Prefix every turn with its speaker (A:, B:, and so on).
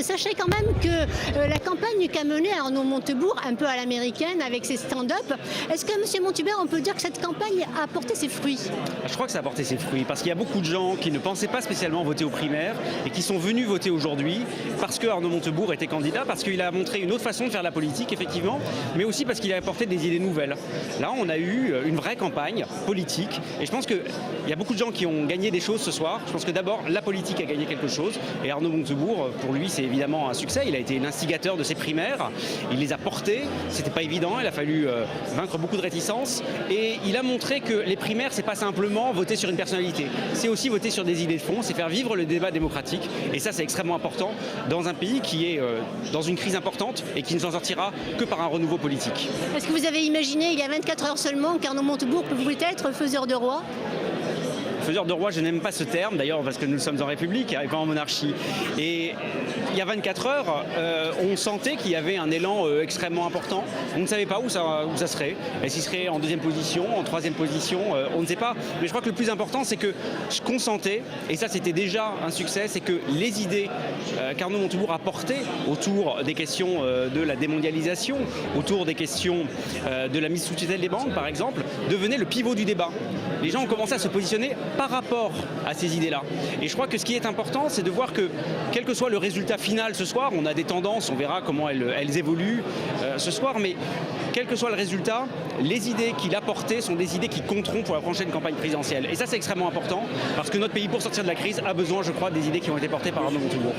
A: Sachez quand même que la campagne qu'a menée Arnaud Montebourg, un peu à l'américaine avec ses stand-up, est-ce que M. Montebourg, on peut dire que cette campagne a porté ses fruits?
B: Je crois que ça a porté ses fruits parce qu'il y a beaucoup de gens qui ne pensaient pas spécialement voter aux primaires et qui sont venus voter aujourd'hui parce que Arnaud Montebourg était candidat, parce qu'il a montré une autre façon de faire la politique, effectivement, mais aussi parce qu'il a apporté des idées nouvelles. Là, on a eu une vraie campagne politique et je pense qu'il y a beaucoup de gens qui ont gagné des choses ce soir. Je pense que d'abord, la politique a gagné quelque chose et Arnaud Montebourg, pour lui, c'est évidemment un succès. Il a été l'instigateur de ces primaires, il les a portées, c'était pas évident, il a fallu vaincre beaucoup de réticences et il a montré que les primaires, c'est pas simplement voter sur une personnalité, c'est aussi voter sur des idées de fond, c'est faire vivre le débat démocratique et ça c'est extrêmement important dans un pays qui est dans une crise importante et qui ne s'en sortira que par un renouveau politique.
A: Est-ce que vous avez imaginé il y a 24 heures seulement qu'Arnaud Montebourg pouvait être faiseur de roi?
B: Faiseur de roi, je n'aime pas ce terme, d'ailleurs, parce que nous sommes en République et pas en monarchie. Et il y a 24 heures, on sentait qu'il y avait un élan extrêmement important. On ne savait pas où ça serait. Est-ce qu'il serait en deuxième position, en troisième position, on ne sait pas. Mais je crois que le plus important, c'est que ce qu'on sentait, et ça c'était déjà un succès, c'est que les idées qu'Arnaud Montebourg a portées autour des questions de la démondialisation, autour des questions de la mise sous tutelle des banques, par exemple, devenaient le pivot du débat. Les gens ont commencé à se positionner par rapport à ces idées-là. Et je crois que ce qui est important, c'est de voir que, quel que soit le résultat final ce soir, on a des tendances, on verra comment elles évoluent ce soir, mais quel que soit le résultat, les idées qu'il a portées sont des idées qui compteront pour la prochaine campagne présidentielle. Et ça, c'est extrêmement important, parce que notre pays, pour sortir de la crise, a besoin, je crois, des idées qui ont été portées par Arnaud Montebourg.